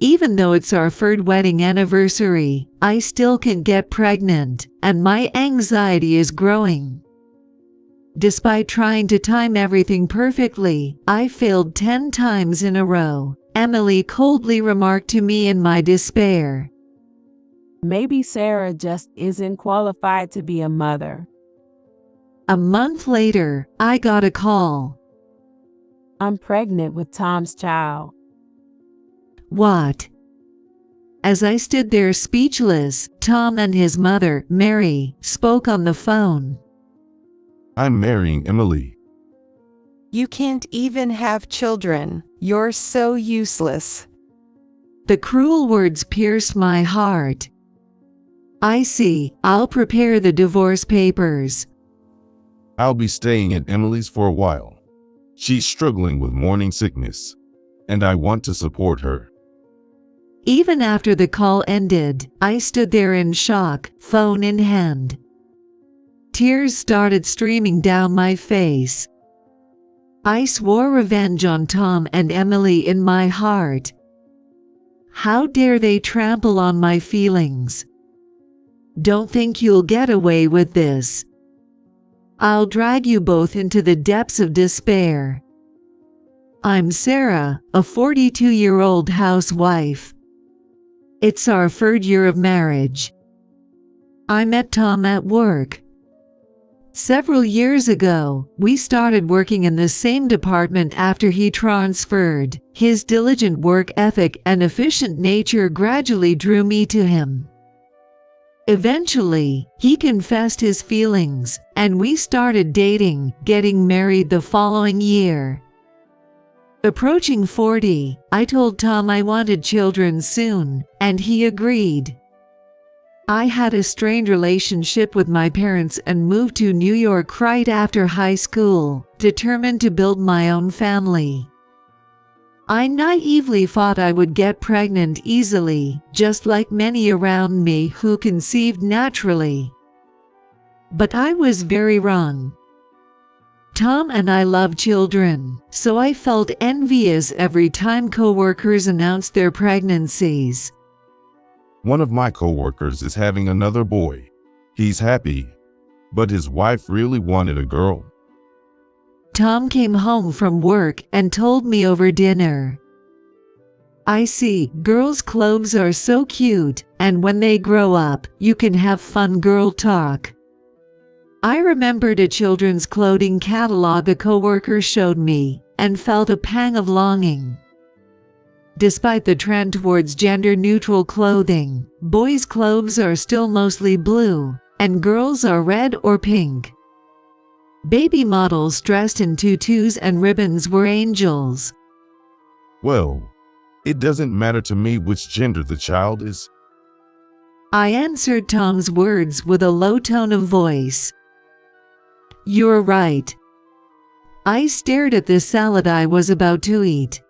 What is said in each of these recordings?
Even though it's our third wedding anniversary, I still can't get pregnant, and my anxiety is growing. Despite trying to time everything perfectly, I failed 10 times in a row, Emily coldly remarked to me in my despair. Maybe Sarah just isn't qualified to be a mother. A month later, I got a call. I'm pregnant with Tom's child. What? As I stood there speechless, Tom and his mother, Mary, spoke on the phone. I'm marrying Emily. You can't even have children. You're so useless. The cruel words pierced my heart. I see. I'll prepare the divorce papers. I'll be staying at Emily's for a while. She's struggling with morning sickness, and I want to support her. Even after the call ended, I stood there in shock, phone in hand. Tears started streaming down my face. I swore revenge on Tom and Emily in my heart. How dare they trample on my feelings? Don't think you'll get away with this. I'll drag you both into the depths of despair. I'm Sarah, a 42-year-old housewife. It's our third year of marriage. I met Tom at work. Several years ago, we started working in the same department after he transferred. His diligent work ethic and efficient nature gradually drew me to him. Eventually, he confessed his feelings, and we started dating, getting married the following year. Approaching 40, I told Tom I wanted children soon, and he agreed. I had a strained relationship with my parents and moved to New York right after high school, determined to build my own family. I naively thought I would get pregnant easily, just like many around me who conceived naturally. But I was very wrong. Tom and I love children, so I felt envious every time coworkers announced their pregnancies. One of my coworkers is having another boy. He's happy, but his wife really wanted a girl. Tom came home from work and told me over dinner. I see, girls' clothes are so cute, and when they grow up, you can have fun girl talk. I remembered a children's clothing catalog a coworker showed me, and felt a pang of longing. Despite the trend towards gender-neutral clothing, boys' clothes are still mostly blue, and girls are red or pink. Baby models dressed in tutus and ribbons were angels. Well, it doesn't matter to me which gender the child is. I answered Tom's words with a low tone of voice. You're right. I stared at the salad I was about to eat.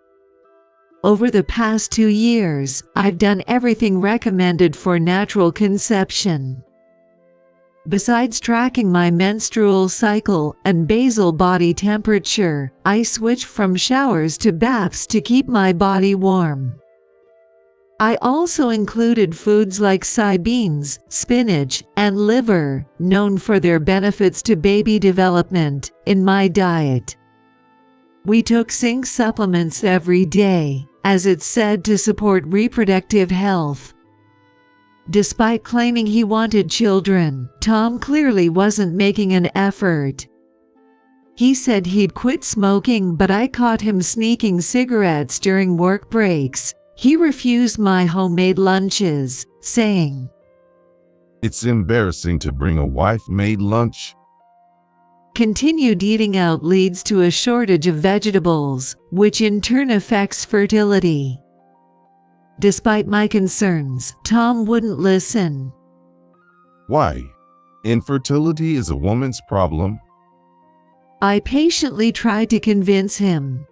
Over the past 2 years, I've done everything recommended for natural conception. Besides tracking my menstrual cycle and basal body temperature, I switched from showers to baths to keep my body warm. I also included foods like soybeans, spinach, and liver, known for their benefits to baby development, in my diet. We took zinc supplements every day, as it's said to support reproductive health. Despite claiming he wanted children, Tom clearly wasn't making an effort. He said he'd quit smoking, but I caught him sneaking cigarettes during work breaks. He refused my homemade lunches, saying, It's embarrassing to bring a wife-made lunch. Continued eating out leads to a shortage of vegetables, which in turn affects fertility. Despite my concerns, Tom wouldn't listen. Why? Infertility is a woman's problem. I patiently tried to convince him.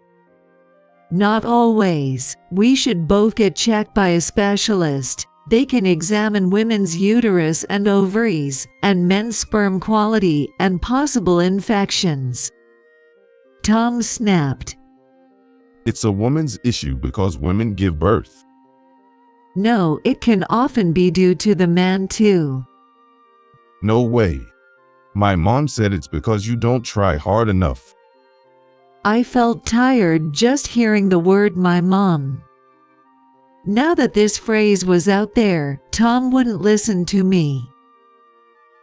Not always. We should both get checked by a specialist. They can examine women's uterus and ovaries, and men's sperm quality and possible infections. Tom snapped. It's a woman's issue because women give birth. No, it can often be due to the man too. No way. My mom said it's because you don't try hard enough. I felt tired just hearing the word my mom. Now that this phrase was out there, Tom wouldn't listen to me.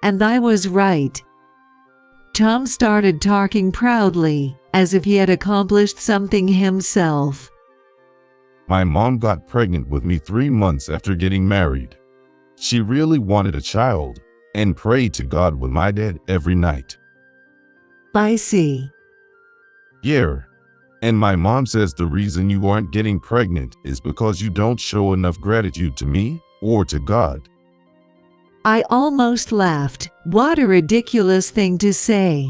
And I was right. Tom started talking proudly, as if he had accomplished something himself. My mom got pregnant with me 3 months after getting married. She really wanted a child and prayed to God with my dad every night. I see. Yeah. And my mom says the reason you aren't getting pregnant is because you don't show enough gratitude to me or to God. I almost laughed. What a ridiculous thing to say.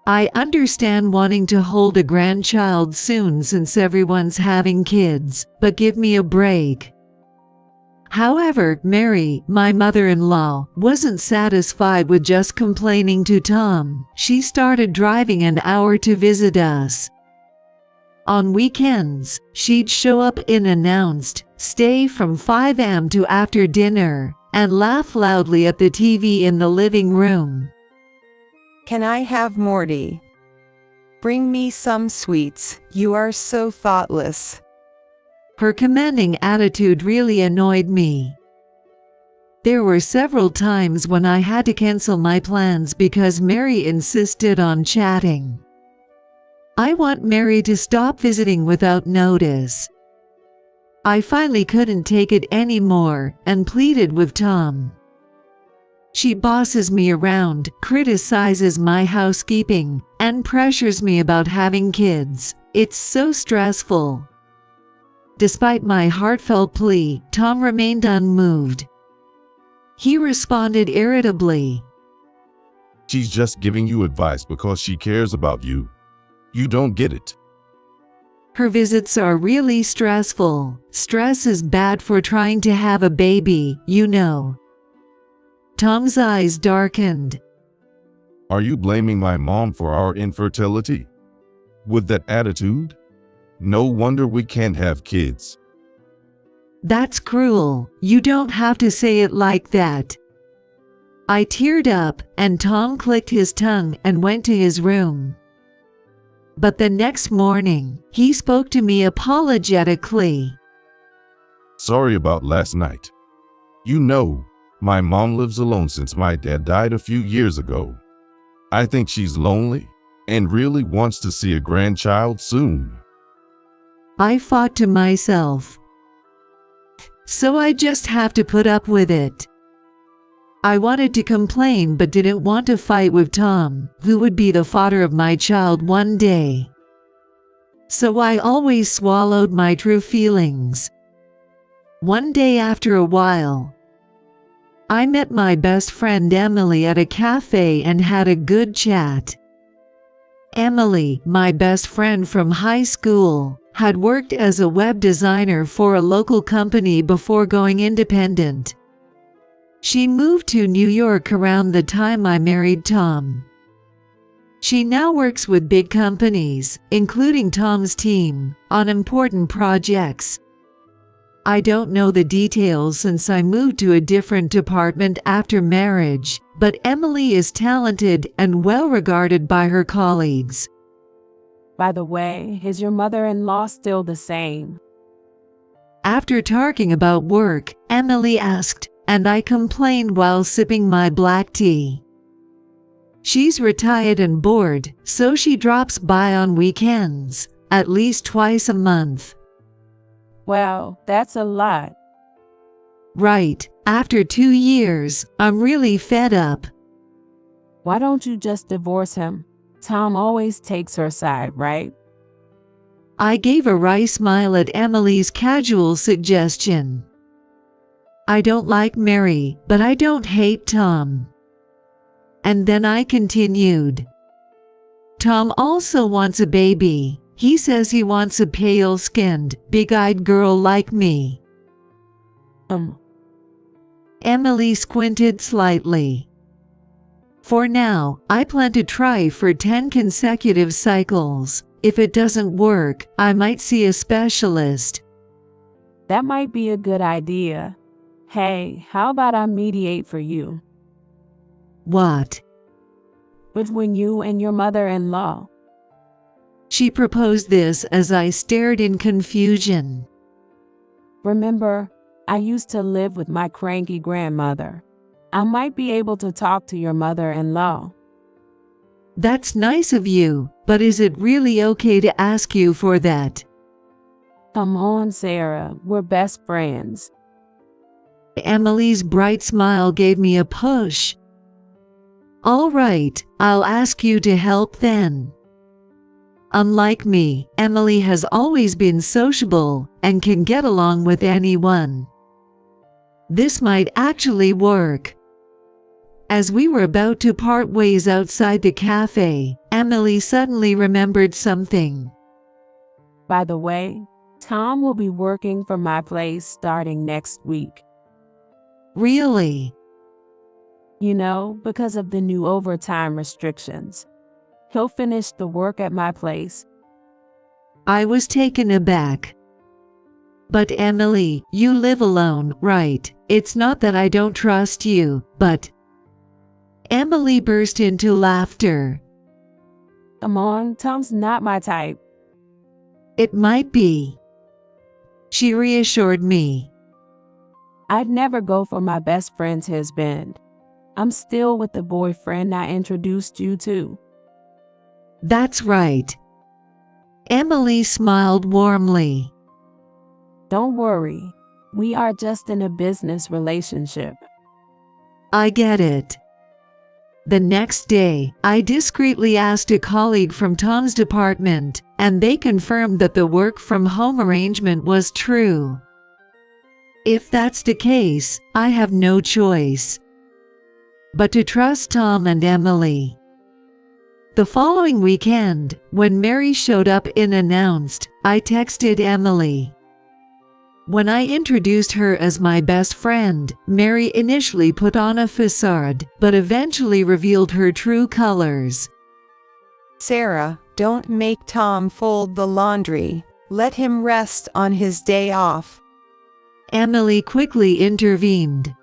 I understand wanting to hold a grandchild soon since everyone's having kids, but give me a break. However, Mary, my mother-in-law, wasn't satisfied with just complaining to Tom. She started driving an hour to visit us. On weekends, she'd show up unannounced, stay from 5 a.m. to after dinner, and laugh loudly at the TV in the living room. Can I have Morty? Bring me some sweets. You are so thoughtless. Her commanding attitude really annoyed me. There were several times when I had to cancel my plans because Mary insisted on chatting. I want Mary to stop visiting without notice. I finally couldn't take it anymore and pleaded with Tom. She bosses me around, criticizes my housekeeping, and pressures me about having kids. It's so stressful. Despite my heartfelt plea, Tom remained unmoved. He responded irritably. She's just giving you advice because she cares about you. You don't get it. Her visits are really stressful. Stress is bad for trying to have a baby, you know. Tom's eyes darkened. Are you blaming my mom for our infertility? With that attitude? No wonder we can't have kids. That's cruel. You don't have to say it like that. I teared up, and Tom clicked his tongue and went to his room. But the next morning, he spoke to me apologetically. Sorry about last night. You know, my mom lives alone since my dad died a few years ago. I think she's lonely and really wants to see a grandchild soon. I thought to myself, so I just have to put up with it. I wanted to complain but didn't want to fight with Tom, who would be the father of my child one day. So I always swallowed my true feelings. One day after a while, I met my best friend Emily at a cafe and had a good chat. Emily, my best friend from high school, had worked as a web designer for a local company before going independent. She moved to New York around the time I married Tom. She now works with big companies, including Tom's team, on important projects. I don't know the details since I moved to a different department after marriage, but Emily is talented and well regarded by her colleagues. By the way, is your mother-in-law still the same? After talking about work, Emily asked, and I complained while sipping my black tea. She's retired and bored, so she drops by on weekends, at least twice a month. Well, that's a lot. Right, after 2 years, I'm really fed up. Why don't you just divorce him? Tom always takes her side, right? I gave a wry smile at Emily's casual suggestion. I don't like Mary, but I don't hate Tom. And then I continued. Tom also wants a baby. He says he wants a pale-skinned, big-eyed girl like me. Emily squinted slightly. For now, I plan to try for 10 consecutive cycles. If it doesn't work, I might see a specialist. That might be a good idea. Hey, how about I mediate for you? What? Between you and your mother-in-law. She proposed this as I stared in confusion. Remember, I used to live with my cranky grandmother. I might be able to talk to your mother-in-law. That's nice of you, but is it really okay to ask you for that? Come on, Sarah, we're best friends. Emily's bright smile gave me a push. All right, I'll ask you to help then. Unlike me, Emily has always been sociable and can get along with anyone. This might actually work. As we were about to part ways outside the cafe, Emily suddenly remembered something. By the way, Tom will be working for my place starting next week. Really? You know, because of the new overtime restrictions. He'll finish the work at my place. I was taken aback. But Emily, you live alone, right? It's not that I don't trust you, but... Emily burst into laughter. Come on, Tom's not my type. It might be. She reassured me. I'd never go for my best friend's husband. I'm still with the boyfriend I introduced you to. That's right. Emily smiled warmly. Don't worry. We are just in a business relationship. I get it. The next day, I discreetly asked a colleague from Tom's department, and they confirmed that the work-from-home arrangement was true. If that's the case, I have no choice but to trust Tom and Emily. The following weekend, when Mary showed up unannounced, I texted Emily. When I introduced her as my best friend, Mary initially put on a facade, but eventually revealed her true colors. Sarah, don't make Tom fold the laundry. Let him rest on his day off. Emily quickly intervened.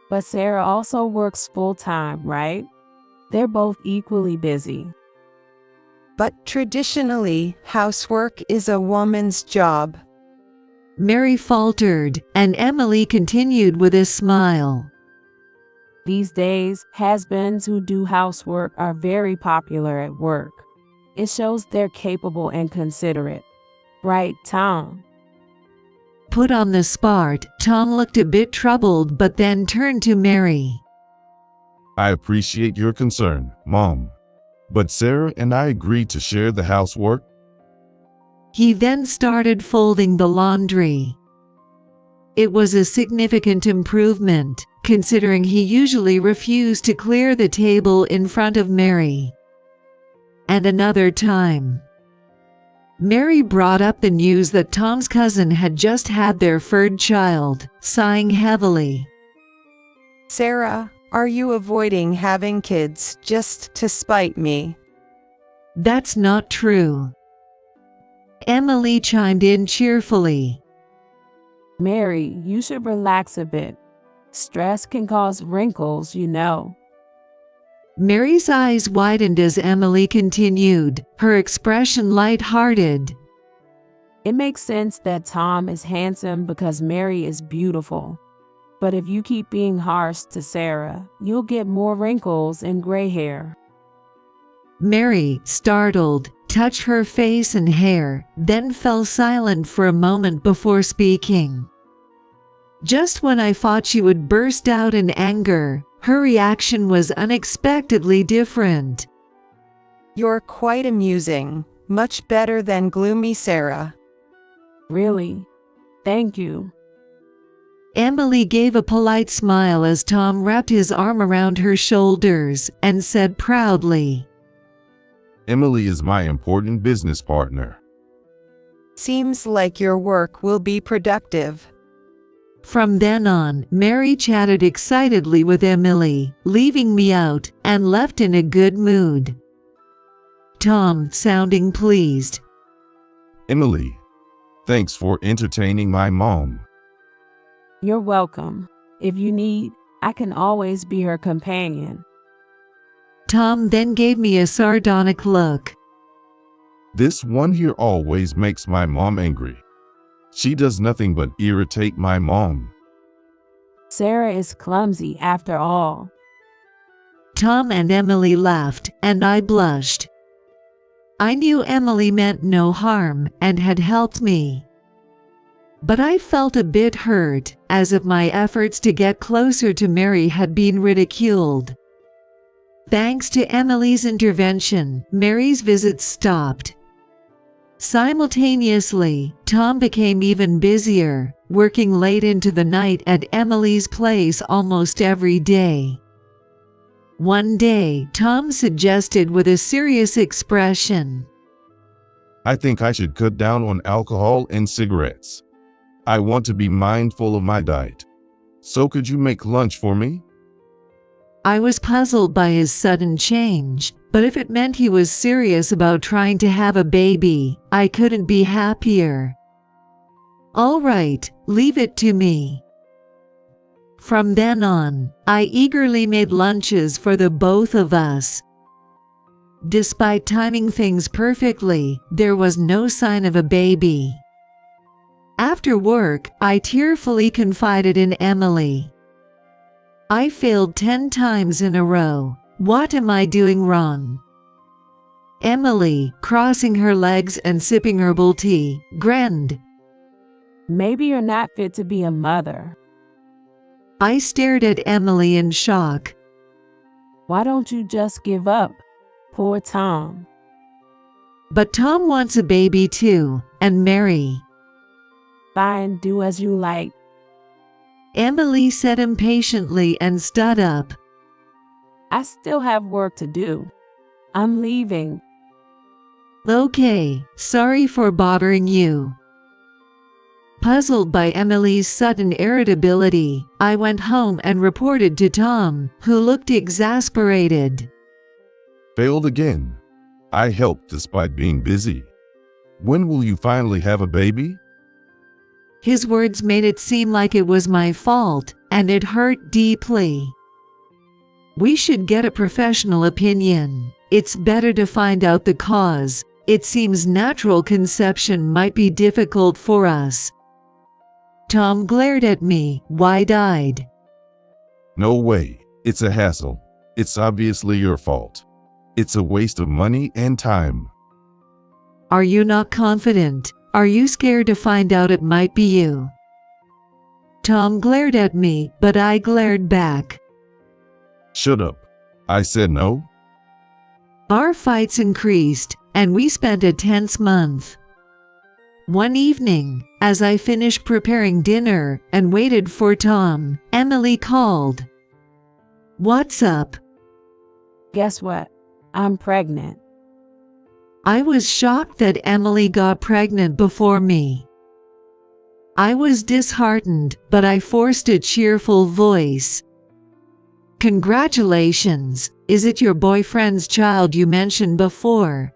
But Sarah also works full-time, right? They're both equally busy. But traditionally, housework is a woman's job. Mary faltered, and Emily continued with a smile. These days, husbands who do housework are very popular at work. It shows they're capable and considerate. Right, Tom? Put on the spot, Tom looked a bit troubled but then turned to Mary. I appreciate your concern, Mom. But Sarah and I agreed to share the housework. He then started folding the laundry. It was a significant improvement, considering he usually refused to clear the table in front of Mary. And another time, Mary brought up the news that Tom's cousin had just had their third child, sighing heavily. Sarah, are you avoiding having kids just to spite me? That's not true. Emily chimed in cheerfully. Mary, you should relax a bit. Stress can cause wrinkles, you know. Mary's eyes widened as Emily continued, her expression light-hearted. It makes sense that Tom is handsome because Mary is beautiful. But if you keep being harsh to Sarah, you'll get more wrinkles and gray hair. Mary, startled, touched her face and hair, then fell silent for a moment before speaking. Just when I thought she would burst out in anger, her reaction was unexpectedly different. You're quite amusing, much better than gloomy Sarah. Really? Thank you. Emily gave a polite smile as Tom wrapped his arm around her shoulders and said proudly, Emily is my important business partner. Seems like your work will be productive. From then on, Mary chatted excitedly with Emily, leaving me out, and left in a good mood. Tom, sounding pleased. Emily, Thanks for entertaining my mom. You're welcome. If you need, I can always be her companion. Tom then gave me a sardonic look. This one here always makes my mom angry. She does nothing but irritate my mom. Sarah is clumsy after all. Tom and Emily laughed, and I blushed. I knew Emily meant no harm and had helped me. But I felt a bit hurt, as if my efforts to get closer to Mary had been ridiculed. Thanks to Emily's intervention, Mary's visits stopped. Simultaneously, Tom became even busier, working late into the night at Emily's place almost every day. One day, Tom suggested with a serious expression, I think I should cut down on alcohol and cigarettes. I want to be mindful of my diet. So could you make lunch for me? I was puzzled by his sudden change, but if it meant he was serious about trying to have a baby, I couldn't be happier. All right, leave it to me. From then on, I eagerly made lunches for the both of us. Despite timing things perfectly, there was no sign of a baby. After work, I tearfully confided in Emily. I failed 10 times in a row. What am I doing wrong? Emily, crossing her legs and sipping herbal tea, grinned. Maybe you're not fit to be a mother. I stared at Emily in shock. Why don't you just give up? Poor Tom. But Tom wants a baby too, and Mary. Fine, do as you like. Emily said impatiently and stood up. I still have work to do. I'm leaving. Okay, sorry for bothering you. Puzzled by Emily's sudden irritability, I went home and reported to Tom, who looked exasperated. Failed again. I helped despite being busy. When will you finally have a baby? His words made it seem like it was my fault, and it hurt deeply. We should get a professional opinion. It's better to find out the cause. It seems natural conception might be difficult for us. Tom glared at me, wide-eyed. No way. It's a hassle. It's obviously your fault. It's a waste of money and time. Are you not confident? Are you scared to find out it might be you? Tom glared at me, but I glared back. Shut up. I said no. Our fights increased, and we spent a tense month. One evening, as I finished preparing dinner and waited for Tom, Emily called. What's up? Guess what? I'm pregnant. I was shocked that Emily got pregnant before me. I was disheartened, but I forced a cheerful voice. Congratulations! Is it your boyfriend's child you mentioned before?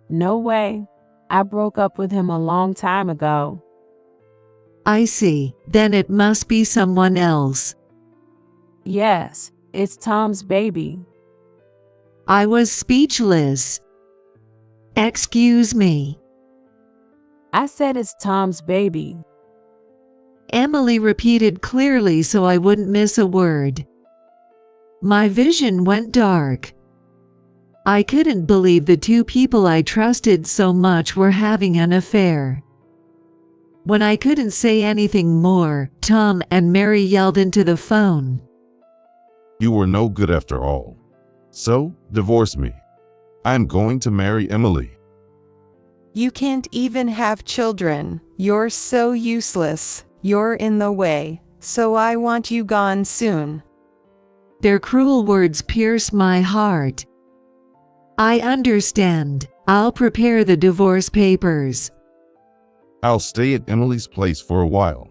No way. I broke up with him a long time ago. I see. Then it must be someone else. Yes, it's Tom's baby. I was speechless. Excuse me. I said it's Tom's baby. Emily repeated clearly so I wouldn't miss a word. My vision went dark. I couldn't believe the two people I trusted so much were having an affair. When I couldn't say anything more, Tom and Mary yelled into the phone. You were no good after all. So, divorce me. I'm going to marry Emily. You can't even have children. You're so useless. You're in the way. So I want you gone soon. Their cruel words pierced my heart. I understand. I'll prepare the divorce papers. I'll stay at Emily's place for a while.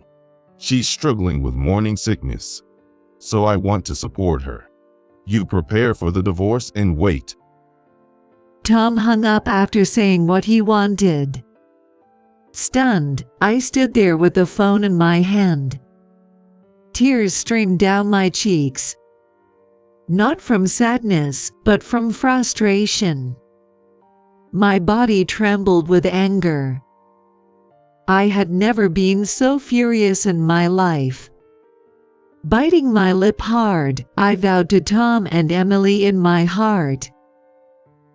She's struggling with morning sickness. So I want to support her. You prepare for the divorce and wait. Tom hung up after saying what he wanted. Stunned, I stood there with the phone in my hand. Tears streamed down my cheeks. Not from sadness, but from frustration. My body trembled with anger. I had never been so furious in my life. Biting my lip hard, I vowed to Tom and Emily in my heart.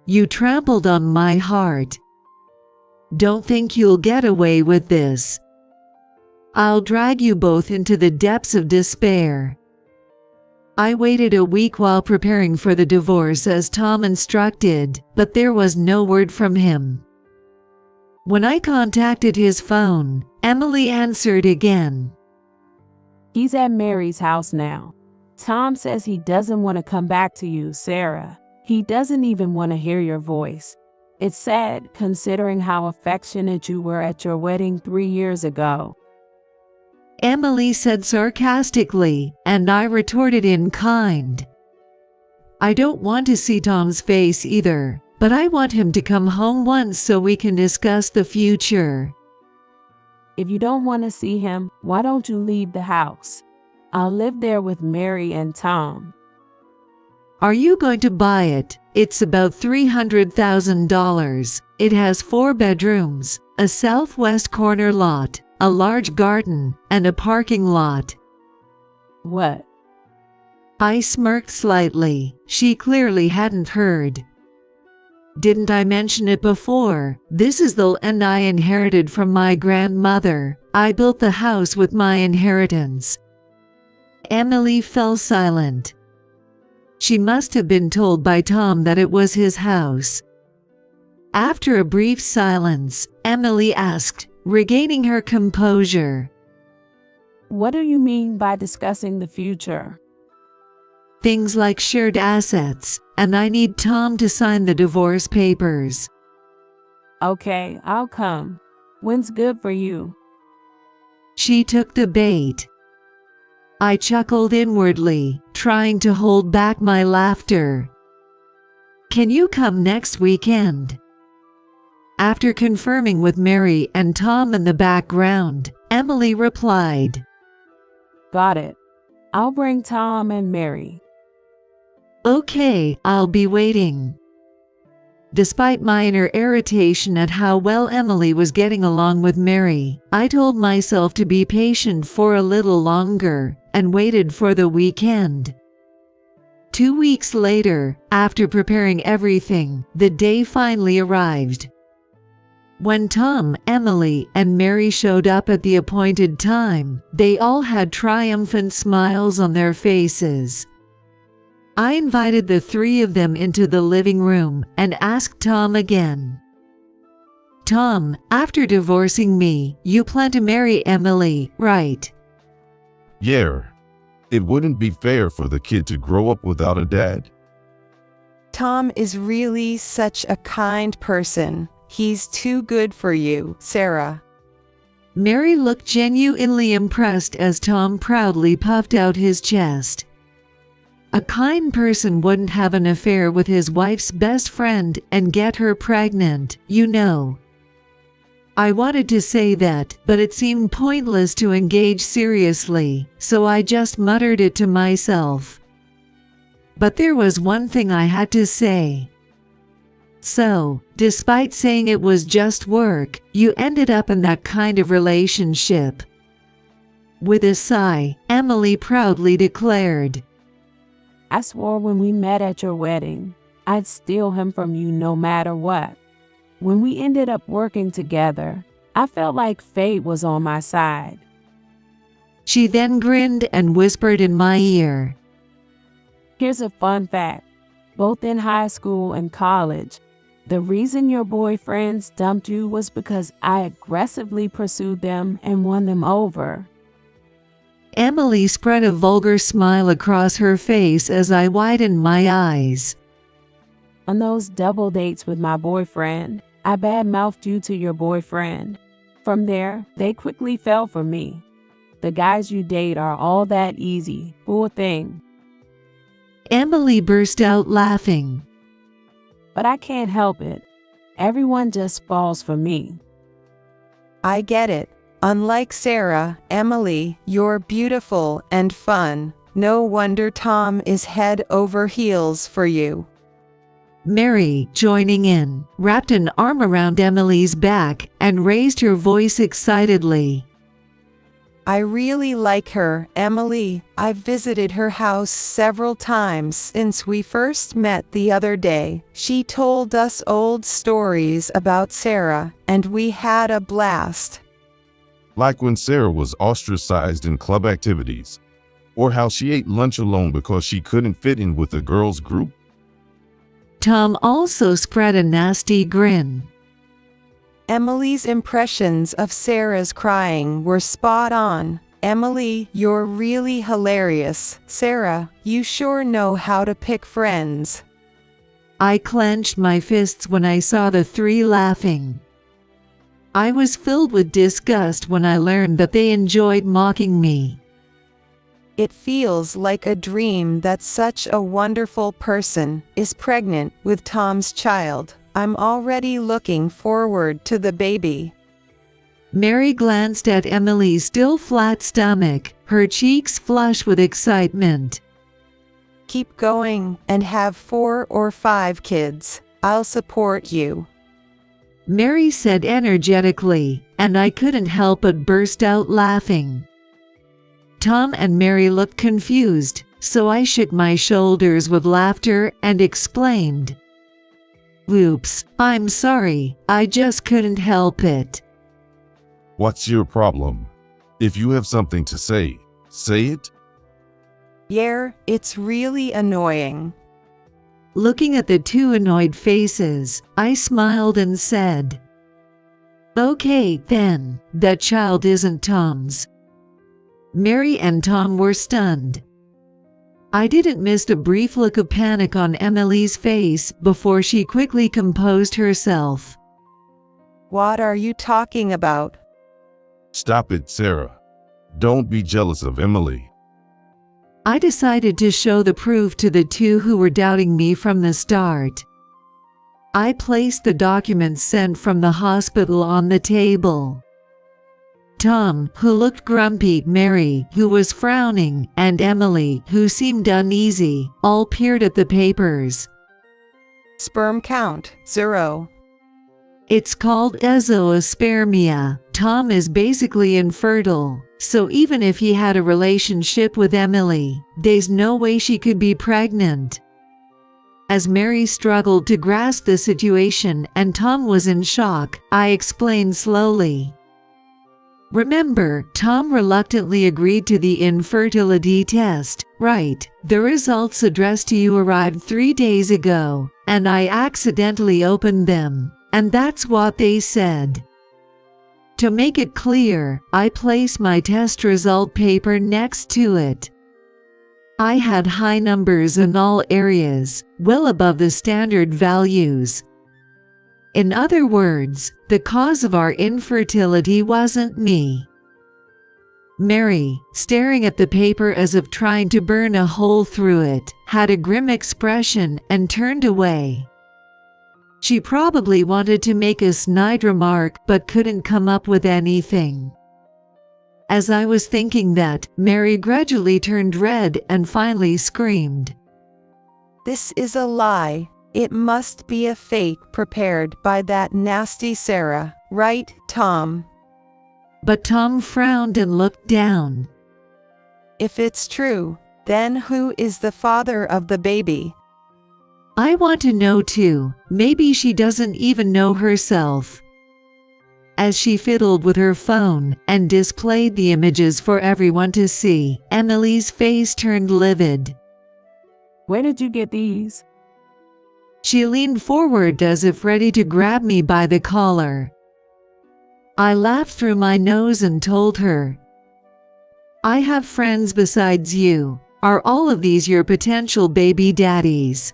You trampled on my heart. Don't think you'll get away with this. I'll drag you both into the depths of despair. I waited a week while preparing for the divorce as Tom instructed, but there was no word from him. When I contacted his phone, Emily answered again. He's at Mary's house now. Tom says he doesn't want to come back to you, Sarah. He doesn't even want to hear your voice. It's sad, considering how affectionate you were at your wedding 3 years ago. Emily said sarcastically, and I retorted in kind. I don't want to see Tom's face either, but I want him to come home once so we can discuss the future. If you don't want to see him, why don't you leave the house? I'll live there with Mary and Tom. Are you going to buy it? It's about $300,000. It has 4 bedrooms, a southwest corner lot, a large garden, and a parking lot. What? I smirked slightly. She clearly hadn't heard. Didn't I mention it before? This is the land I inherited from my grandmother. I built the house with my inheritance. Emily fell silent. She must have been told by Tom that it was his house. After a brief silence, Emily asked, regaining her composure. What do you mean by discussing the future? Things like shared assets, and I need Tom to sign the divorce papers. Okay, I'll come. When's good for you? She took the bait. I chuckled inwardly, trying to hold back my laughter. Can you come next weekend? After confirming with Mary and Tom in the background, Emily replied, Got it. I'll bring Tom and Mary. Okay, I'll be waiting. Despite my inner irritation at how well Emily was getting along with Mary, I told myself to be patient for a little longer and waited for the weekend. 2 weeks later, after preparing everything, the day finally arrived. When Tom, Emily, and Mary showed up at the appointed time, they all had triumphant smiles on their faces. I invited the 3 of them into the living room and asked Tom again. Tom, after divorcing me, you plan to marry Emily, right? Yeah. It wouldn't be fair for the kid to grow up without a dad. Tom is really such a kind person. He's too good for you, Sarah. Mary looked genuinely impressed as Tom proudly puffed out his chest. A kind person wouldn't have an affair with his wife's best friend and get her pregnant, you know. I wanted to say that, but it seemed pointless to engage seriously, so I just muttered it to myself. But there was one thing I had to say. So, despite saying it was just work, you ended up in that kind of relationship. With a sigh, Emily proudly declared, I swore when we met at your wedding, I'd steal him from you no matter what. When we ended up working together, I felt like fate was on my side. She then grinned and whispered in my ear. Here's a fun fact. Both in high school and college, the reason your boyfriends dumped you was because I aggressively pursued them and won them over. Emily spread a vulgar smile across her face as I widened my eyes. On those double dates with my boyfriend, I badmouthed you to your boyfriend. From there, they quickly fell for me. The guys you date are all that easy, poor thing. Emily burst out laughing. But I can't help it. Everyone just falls for me. I get it. Unlike Sarah, Emily, you're beautiful and fun. No wonder Tom is head over heels for you. Mary, joining in, wrapped an arm around Emily's back and raised her voice excitedly. I really like her, Emily. I've visited her house several times since we first met the other day. She told us old stories about Sarah, and we had a blast. Like when Sarah was ostracized in club activities, or how she ate lunch alone because she couldn't fit in with the girls' group. Tom also spread a nasty grin. Emily's impressions of Sarah's crying were spot on. Emily, you're really hilarious. Sarah, you sure know how to pick friends. I clenched my fists when I saw the three laughing. I was filled with disgust when I learned that they enjoyed mocking me. It feels like a dream that such a wonderful person is pregnant with Tom's child. I'm already looking forward to the baby. Mary glanced at Emily's still flat stomach, her cheeks flush with excitement. Keep going and have 4 or 5 kids. I'll support you. Mary said energetically, and I couldn't help but burst out laughing. Tom and Mary looked confused, so I shook my shoulders with laughter and explained. Oops, I'm sorry, I just couldn't help it. What's your problem? If you have something to say it. Yeah, it's really annoying. Looking at the two annoyed faces, I smiled and said, Okay then, that child isn't Tom's. Mary and Tom were stunned. I didn't miss a brief look of panic on Emily's face before she quickly composed herself. What are you talking about? Stop it, Sarah. Don't be jealous of Emily. I decided to show the proof to the two who were doubting me from the start. I placed the documents sent from the hospital on the table. Tom, who looked grumpy, Mary, who was frowning, and Emily, who seemed uneasy, all peered at the papers. Sperm count, 0. It's called azoospermia. Tom is basically infertile, so even if he had a relationship with Emily, there's no way she could be pregnant. As Mary struggled to grasp the situation and Tom was in shock, I explained slowly. Remember, Tom reluctantly agreed to the infertility test, right? The results addressed to you arrived 3 days ago, and I accidentally opened them, and that's what they said. To make it clear, I placed my test result paper next to it. I had high numbers in all areas, well above the standard values. In other words, the cause of our infertility wasn't me. Mary, staring at the paper as if trying to burn a hole through it, had a grim expression and turned away. She probably wanted to make a snide remark but couldn't come up with anything. As I was thinking that, Mary gradually turned red and finally screamed. This is a lie. It must be a fake prepared by that nasty Sarah, right, Tom? But Tom frowned and looked down. If it's true, then who is the father of the baby? I want to know too. Maybe she doesn't even know herself. As she fiddled with her phone and displayed the images for everyone to see, Emily's face turned livid. Where did you get these? She leaned forward as if ready to grab me by the collar. I laughed through my nose and told her, I have friends besides you. Are all of these your potential baby daddies?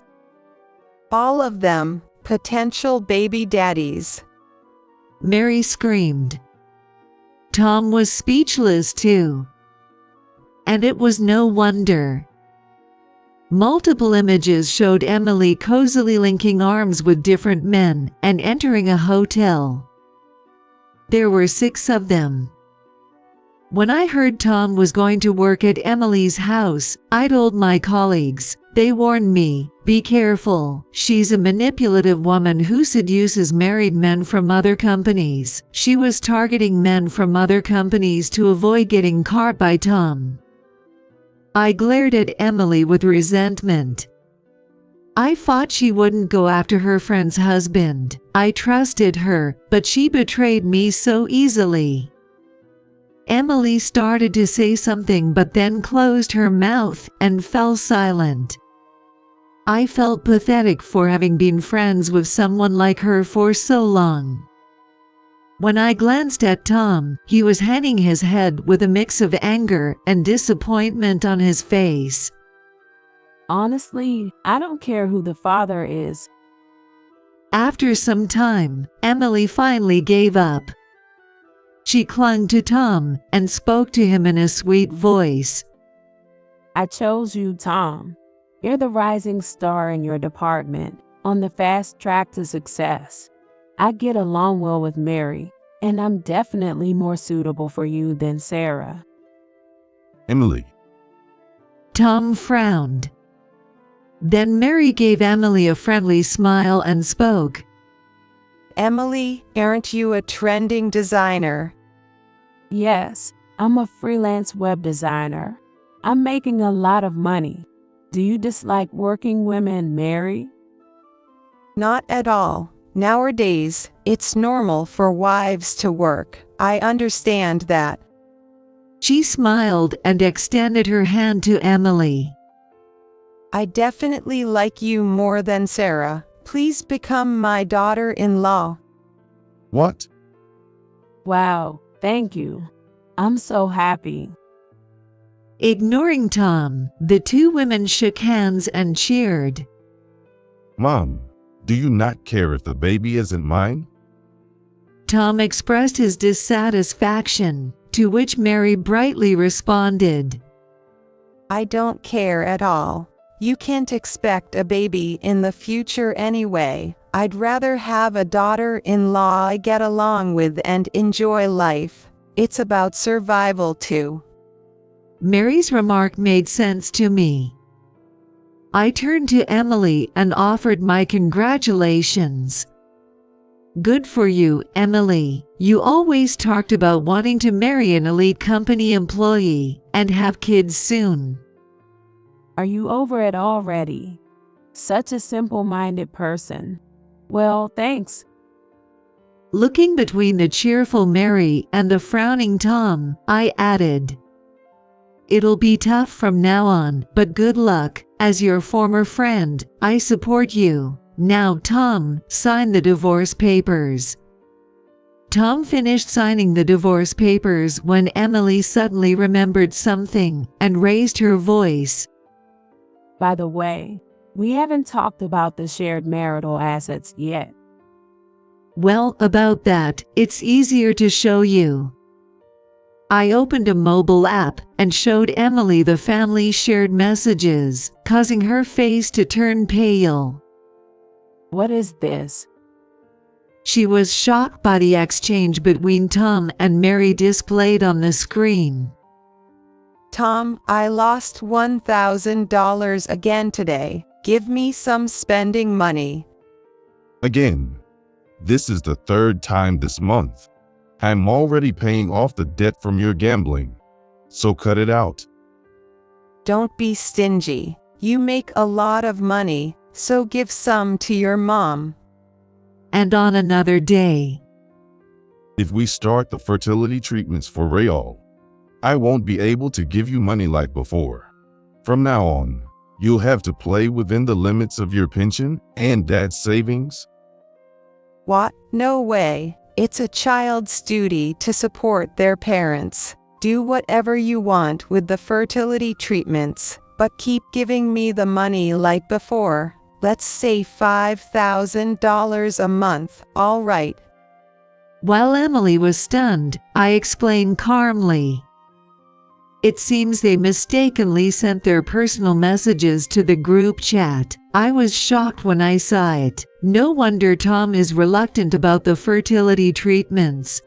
All of them, potential baby daddies. Mary screamed. Tom was speechless too. And it was no wonder. Multiple images showed Emily cozily linking arms with different men and entering a hotel. There were 6 of them. When I heard Tom was going to work at Emily's house, I told my colleagues. They warned me, be careful. She's a manipulative woman who seduces married men from other companies. She was targeting men from other companies to avoid getting caught by Tom. I glared at Emily with resentment. I thought she wouldn't go after her friend's husband. I trusted her, but she betrayed me so easily. Emily started to say something but then closed her mouth and fell silent. I felt pathetic for having been friends with someone like her for so long. When I glanced at Tom, he was hanging his head with a mix of anger and disappointment on his face. Honestly, I don't care who the father is. After some time, Emily finally gave up. She clung to Tom and spoke to him in a sweet voice. I chose you, Tom. You're the rising star in your department, on the fast track to success. I get along well with Mary, and I'm definitely more suitable for you than Sarah. Emily. Tom frowned. Then Mary gave Emily a friendly smile and spoke. Emily, aren't you a trending designer? Yes, I'm a freelance web designer. I'm making a lot of money. Do you dislike working women, Mary? Not at all. Nowadays, it's normal for wives to work. I understand that. She smiled and extended her hand to Emily. I definitely like you more than Sarah. Please become my daughter-in-law. What? Wow, thank you. I'm so happy. Ignoring Tom, the 2 women shook hands and cheered. Mom, do you not care if the baby isn't mine? Tom expressed his dissatisfaction, to which Mary brightly responded. I don't care at all. You can't expect a baby in the future anyway. I'd rather have a daughter-in-law I get along with and enjoy life. It's about survival too. Mary's remark made sense to me. I turned to Emily and offered my congratulations. Good for you, Emily. You always talked about wanting to marry an elite company employee and have kids soon. Are you over it already? Such a simple-minded person. Well, thanks. Looking between the cheerful Mary and the frowning Tom, I added, It'll be tough from now on, but good luck. As your former friend, I support you. Now, Tom, sign the divorce papers. Tom finished signing the divorce papers when Emily suddenly remembered something and raised her voice. By the way, we haven't talked about the shared marital assets yet. Well, about that, it's easier to show you. I opened a mobile app and showed Emily the family shared messages, causing her face to turn pale. What is this? She was shocked by the exchange between Tom and Mary displayed on the screen. Tom, I lost $1,000 again today. Give me some spending money. Again. This is the 3rd time this month. I'm already paying off the debt from your gambling. So cut it out. Don't be stingy. You make a lot of money, so give some to your mom. And on another day, If we start the fertility treatments for Rayal, I won't be able to give you money like before. From now on, you'll have to play within the limits of your pension and dad's savings. What? No way. It's a child's duty to support their parents. Do whatever you want with the fertility treatments, but keep giving me the money like before. Let's say $5,000 a month, all right? while Emily was stunned, I explained calmly. It seems they mistakenly sent their personal messages to the group chat. I was shocked when I saw it. No wonder Tom is reluctant about the fertility treatments.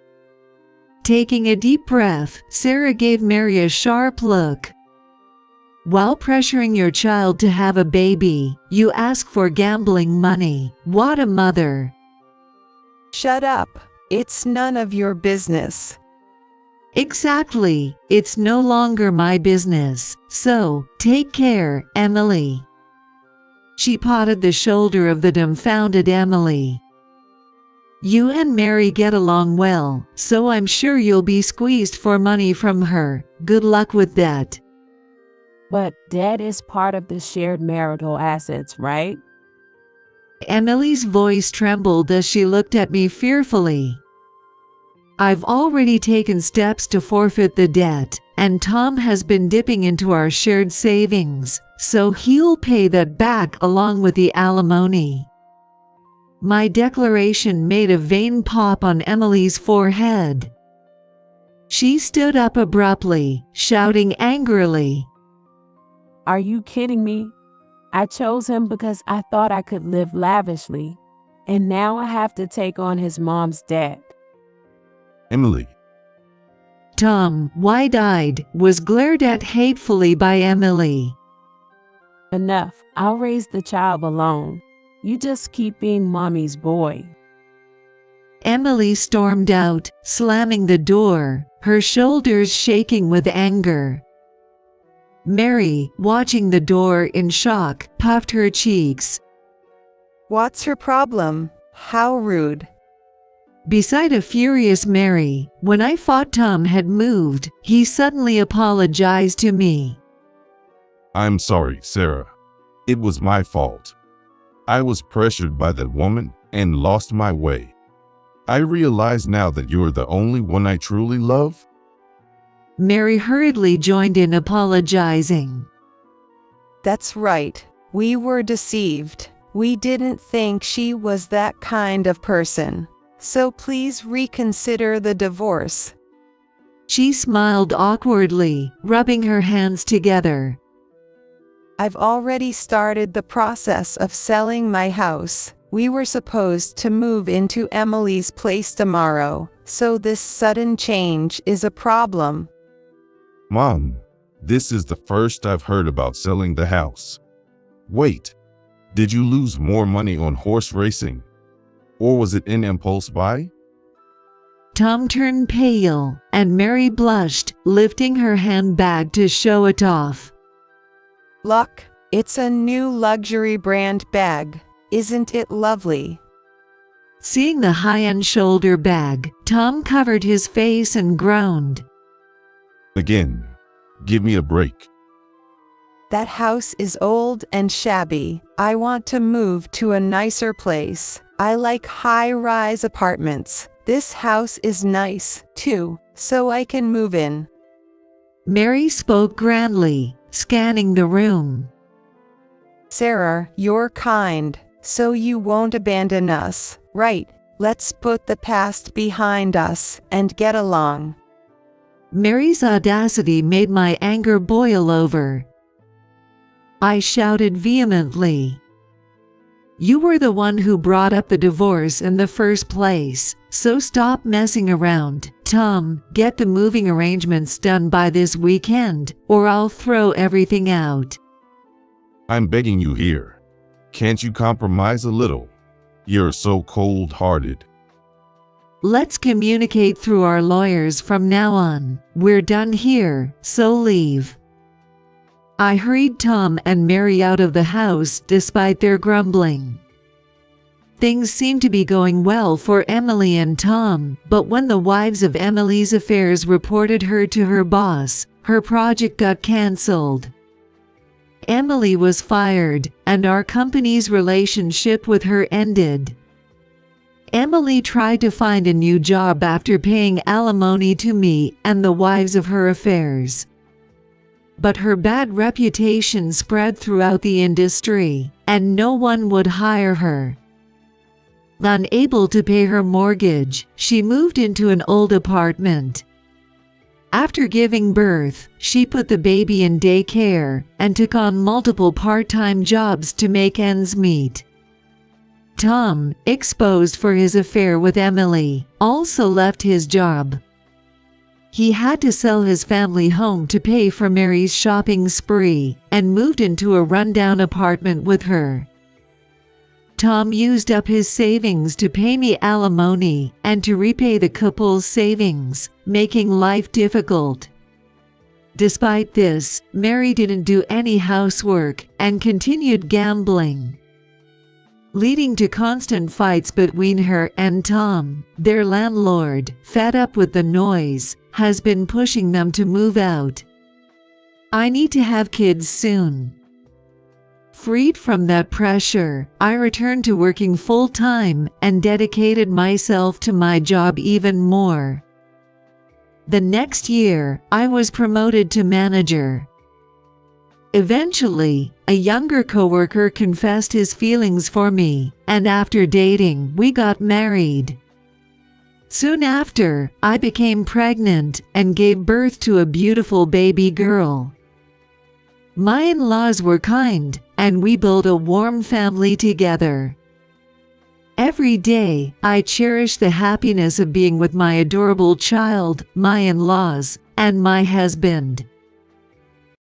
Taking a deep breath, Sarah gave Mary a sharp look. While pressuring your child to have a baby, you ask for gambling money. What a mother. Shut up. It's none of your business. Exactly. It's no longer my business. So, take care, Emily. She patted the shoulder of the dumbfounded Emily. You and Mary get along well, so I'm sure you'll be squeezed for money from her. Good luck with that. But debt is part of the shared marital assets, right? Emily's voice trembled as she looked at me fearfully. I've already taken steps to forfeit the debt, and Tom has been dipping into our shared savings, so he'll pay that back along with the alimony. My declaration made a vein pop on Emily's forehead. She stood up abruptly, shouting angrily. Are you kidding me? I chose him because I thought I could live lavishly, and now I have to take on his mom's debt. Emily. Tom, wide-eyed, was glared at hatefully by Emily. Enough. I'll raise the child alone. You just keep being mommy's boy. Emily stormed out, slamming the door, her shoulders shaking with anger. Mary, watching the door in shock, puffed her cheeks. What's her problem? How rude. Beside a furious Mary, when I thought Tom had moved, he suddenly apologized to me. I'm sorry, Sarah. It was my fault. I was pressured by that woman and lost my way. I realize now that you're the only one I truly love. Mary hurriedly joined in apologizing. That's right. We were deceived. We didn't think she was that kind of person. So please reconsider the divorce. She smiled awkwardly, rubbing her hands together. I've already started the process of selling my house. We were supposed to move into Emily's place tomorrow, so this sudden change is a problem. Mom, this is the first I've heard about selling the house. Wait, did you lose more money on horse racing? Or was it an impulse buy? Tom turned pale, and Mary blushed, lifting her handbag to show it off. Look, it's a new luxury brand bag. Isn't it lovely? Seeing the high-end shoulder bag, Tom covered his face and groaned. Again, give me a break. That house is old and shabby. I want to move to a nicer place. I like high-rise apartments. This house is nice, too, so I can move in. Mary spoke grandly, scanning the room. Sarah, you're kind, so you won't abandon us, right? Let's put the past behind us and get along. Mary's audacity made my anger boil over. I shouted vehemently. You were the one who brought up the divorce in the first place, so stop messing around. Tom, get the moving arrangements done by this weekend, or I'll throw everything out. I'm begging you here. Can't you compromise a little? You're so cold-hearted. Let's communicate through our lawyers from now on. We're done here, so leave. I hurried Tom and Mary out of the house despite their grumbling. Things seemed to be going well for Emily and Tom, but when the wives of Emily's affairs reported her to her boss, her project got cancelled. Emily was fired, and our company's relationship with her ended. Emily tried to find a new job after paying alimony to me and the wives of her affairs. But her bad reputation spread throughout the industry, and no one would hire her. Unable to pay her mortgage, she moved into an old apartment. After giving birth, she put the baby in daycare and took on multiple part-time jobs to make ends meet. Tom, exposed for his affair with Emily, also left his job. He had to sell his family home to pay for Mary's shopping spree and moved into a rundown apartment with her. Tom used up his savings to pay me alimony and to repay the couple's savings, making life difficult. Despite this, Mary didn't do any housework and continued gambling, leading to constant fights between her and Tom. Their landlord, fed up with the noise, has been pushing them to move out. I need to have kids soon. Freed from that pressure, I returned to working full-time and dedicated myself to my job even more. The next year, I was promoted to manager. Eventually, a younger coworker confessed his feelings for me, and after dating, we got married. Soon after, I became pregnant and gave birth to a beautiful baby girl. My in-laws were kind, and we built a warm family together. Every day, I cherish the happiness of being with my adorable child, my in-laws, and my husband.